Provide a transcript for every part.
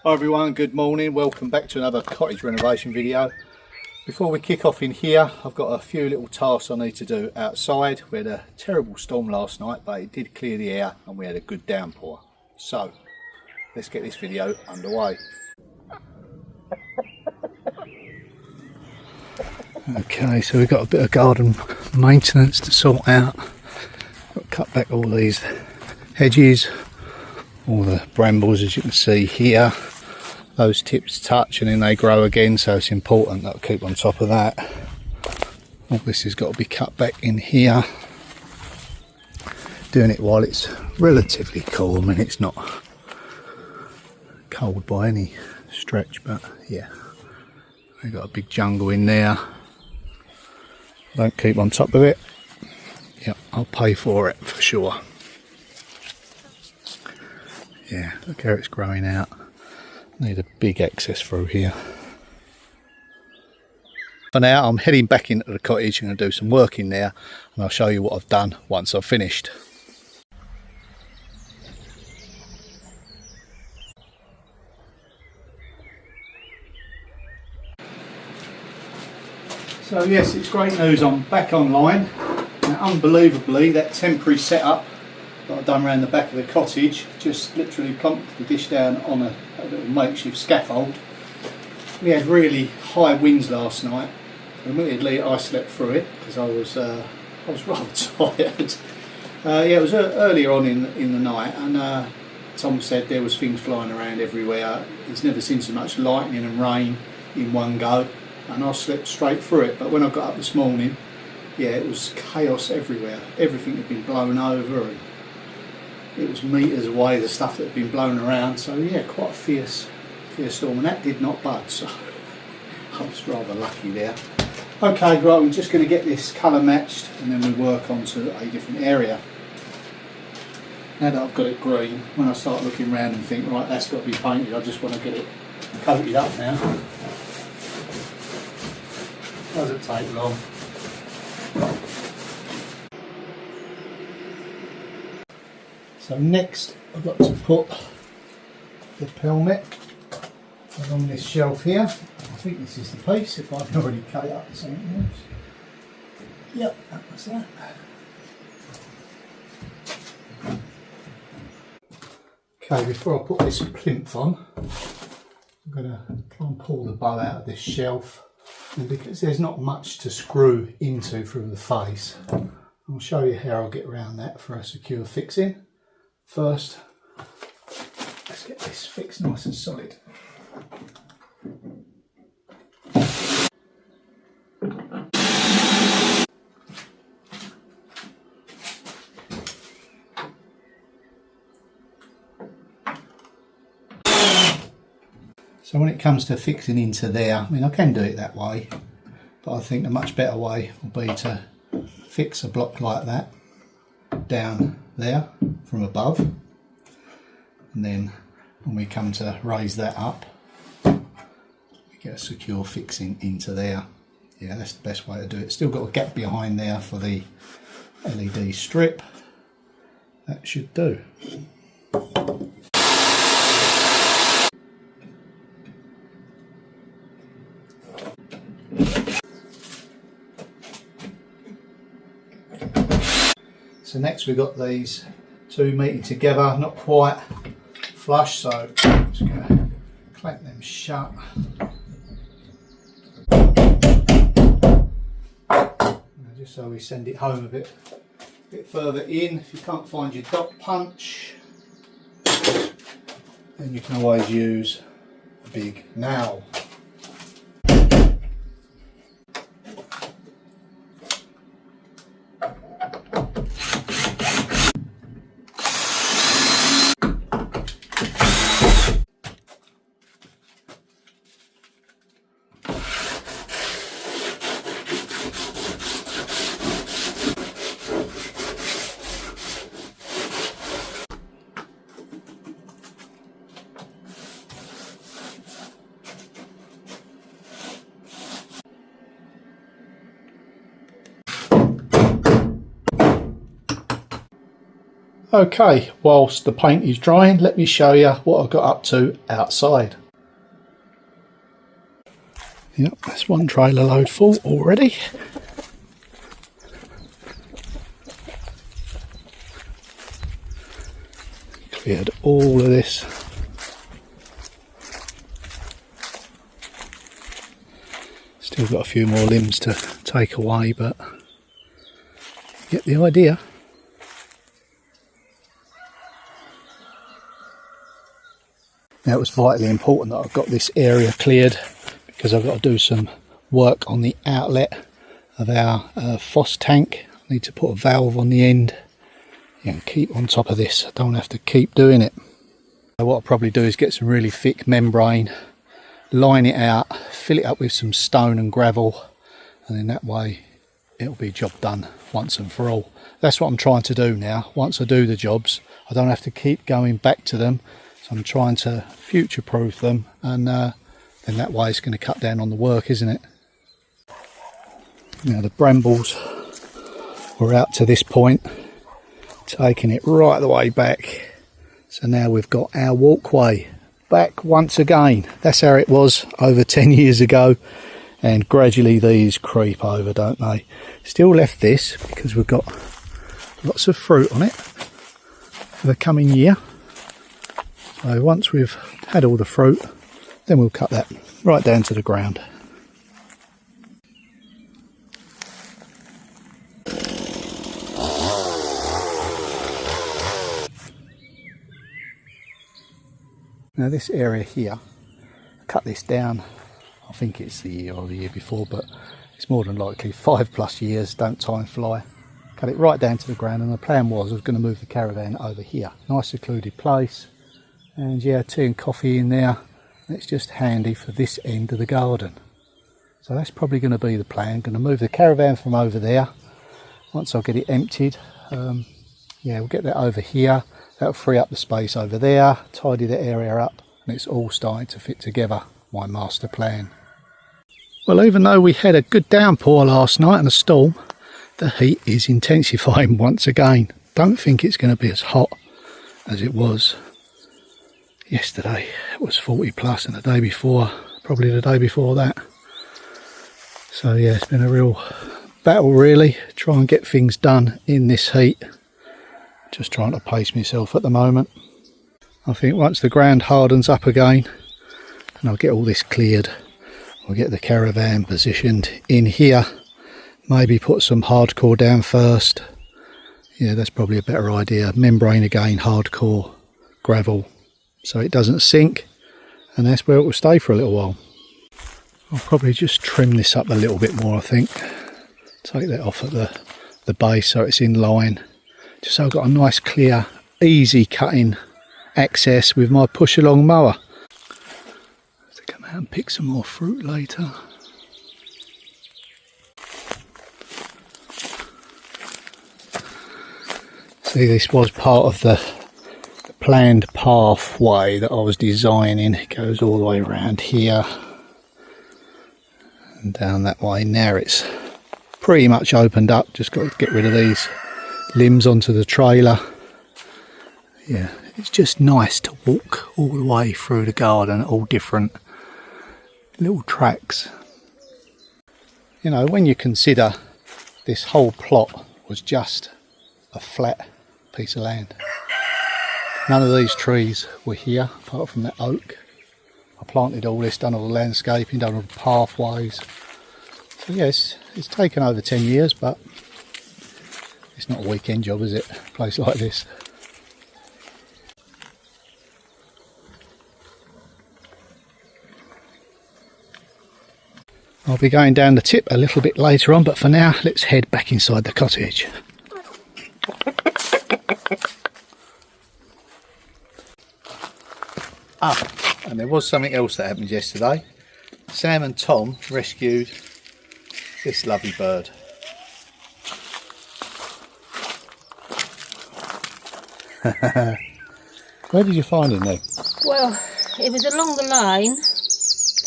Hi everyone, good morning. Welcome back to another cottage renovation video. Before we kick off in here, I've got a few little tasks I need to do outside. We had a terrible storm last night, but it did clear the air and we had a good downpour. So let's get this video underway. Okay, so we've got a bit of garden maintenance to sort out. Got to cut back all these hedges, all the brambles as you can see here. Those tips touch and then they grow again, so it's important that I keep on top of that. All this has got to be cut back in here. Doing it while it's relatively cool. I mean, it's not cold by any stretch, but yeah, we've got a big jungle in there. Don't keep on top of it. Yep, I'll pay for it for sure. Yeah, look how it's growing out. Need a big access through here. For now, I'm heading back into the cottage. I'm going to do some work in there and I'll show you what I've done once I've finished. So yes, it's great news, I'm back online. Now, unbelievably, that temporary setup that I've done around the back of the cottage, just literally plumped the dish down on a little makeshift scaffold. We had really high winds last night. Admittedly, I slept through it because I was rather tired. Yeah, it was earlier on in the night, and Tom said there was things flying around everywhere. He's never seen so much lightning and rain in one go, and I slept straight through it. But when I got up this morning, yeah, it was chaos everywhere. Everything had been blown over, and it was metres away, the stuff that had been blown around. So yeah, quite a fierce storm, and that did not budge, so I was rather lucky there. Okay, right, I'm just going to get this colour matched and then we work on to a different area. Now that I've got it green, when I start looking around and think, right, that's got to be painted, I just want to get it coated up now. Doesn't take long. So next I've got to put the pelmet along this shelf here. I think this is the piece, if I've already cut it up to something else. Yep, that was that. Okay, before I put this plinth on, I'm going to try and pull the bow out of this shelf. And because there's not much to screw into through the face, I'll show you how I'll get around that for a secure fixing. First, let's get this fixed nice and solid. So when it comes to fixing into there, I mean, I can do it that way, but I think a much better way will be to fix a block like that down there from above, and then when we come to raise that up, we get a secure fixing into there. Yeah, that's the best way to do it. Still got a gap behind there for the LED strip. That should do. So next we've got these two meeting together, not quite flush, so I'm just going to clamp them shut. Just so we send it home a bit further in. If you can't find your dot punch, then you can always use a big nail. Okay, whilst the paint is drying, let me show you what I've got up to outside. Yep, that's one trailer load full already. Cleared all of this. Still got a few more limbs to take away, but you get the idea. Now, it was vitally important that I've got this area cleared because I've got to do some work on the outlet of our FOS tank. I need to put a valve on the end. Yeah, keep on top of this. I don't have to keep doing it. So what I'll probably do is get some really thick membrane, line it out, fill it up with some stone and gravel, and then that way it'll be job done once and for all. That's what I'm trying to do now. Once I do the jobs, I don't have to keep going back to them. So I'm trying to future-proof them, and then that way it's going to cut down on the work, isn't it? Now the brambles were out to this point, taking it right the way back. So now we've got our walkway back once again. That's how it was over 10 years ago, and gradually these creep over, don't they? Still left this because we've got lots of fruit on it for the coming year. So once we've had all the fruit, then we'll cut that right down to the ground. Now this area here, I cut this down, I think it's the year or the year before, but it's more than likely 5+ years, don't time fly. Cut it right down to the ground, and the plan was I was going to move the caravan over here. Nice secluded place. And yeah, tea and coffee in there. It's just handy for this end of the garden. So that's probably going to be the plan. I'm going to move the caravan from over there. Once I get it emptied, yeah, we'll get that over here. That'll free up the space over there, tidy the area up, and it's all starting to fit together, my master plan. Well, even though we had a good downpour last night and a storm, the heat is intensifying once again. Don't think it's going to be as hot as it was yesterday. It was 40 plus, and the day before, probably the day before that. So yeah, it's been a real battle really, try and get things done in this heat. Just trying to pace myself at the moment. I think once the ground hardens up again and I'll get all this cleared, I'll get the caravan positioned in here, maybe put some hardcore down first. Yeah, that's probably a better idea. Membrane again, hardcore, gravel, so it doesn't sink, and that's where it will stay for a little while. I'll probably just trim this up a little bit more, I think. Take that off at the base so it's in line. Just so I've got a nice clear, easy cutting access with my push along mower. To come out and pick some more fruit later. See, this was part of the planned pathway that I was designing. It goes all the way around here and down that way. Now it's pretty much opened up, just got to get rid of these limbs onto the trailer. Yeah, it's just nice to walk all the way through the garden, all different little tracks. You know, when you consider this whole plot was just a flat piece of land, none of these trees were here apart from that oak. I planted all this, done all the landscaping, done all the pathways. So yes, it's taken over 10 years, but it's not a weekend job, is it? A place like this. I'll be going down the tip a little bit later on, but for now, let's head back inside the cottage. And there was something else that happened yesterday. Sam and Tom rescued this lovely bird. Where did you find him then? Well, it was along the line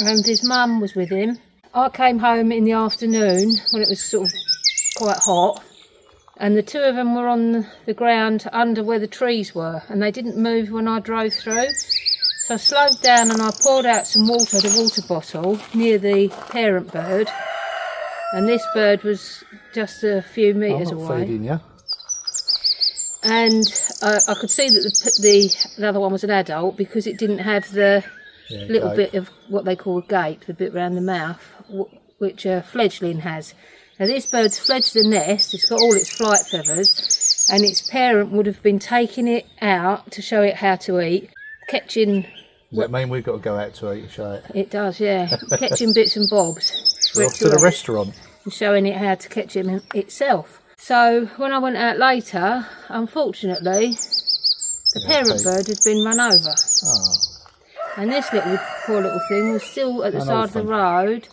and his mum was with him. I came home in the afternoon when it was sort of quite hot, and the two of them were on the ground under where the trees were, and they didn't move when I drove through. So I slowed down and I poured out some water, the water bottle, near the parent bird, and this bird was just a few metres away. Feeding you. And I could see that the other one was an adult because it didn't have the little bit of what they call a gape, the bit around the mouth, which a fledgling has. Now this bird's fledged the nest, it's got all its flight feathers, and its parent would have been taking it out to show it how to eat, catching... Does that mean we've got to go out to eat and show it? It does, yeah. Catching bits and bobs. We're off to the restaurant. And showing it how to catch him itself. So when I went out later, unfortunately, the parent bird had been run over. Oh. And this poor little thing was still at the side of the road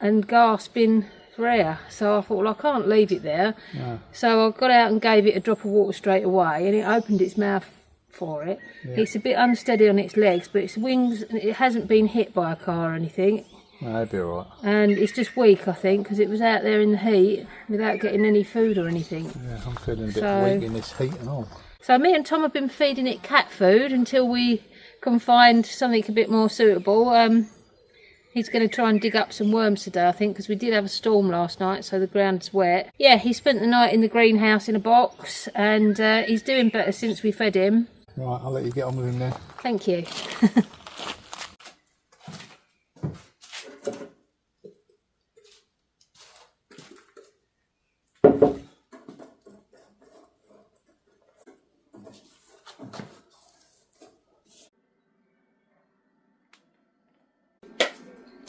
and gasping for air. So I thought, well, I can't leave it there. No. So I got out and gave it a drop of water straight away, and it opened its mouth for it. Yeah. It's a bit unsteady on its legs, but its wings, it hasn't been hit by a car or anything. No, it'll be alright. And it's just weak, I think, because it was out there in the heat without getting any food or anything. Yeah, I'm feeling a bit weak in this heat and all. So me and Tom have been feeding it cat food until we can find something a bit more suitable. He's going to try and dig up some worms today, I think, because we did have a storm last night, so the ground's wet. Yeah, he spent the night in the greenhouse in a box, and he's doing better since we fed him. Right, I'll let you get on with him then. Thank you.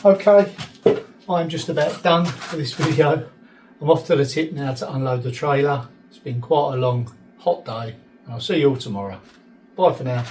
Okay, I'm just about done for this video. I'm off to the tip now to unload the trailer. It's been quite a long, hot day, and I'll see you all tomorrow. Bye for now.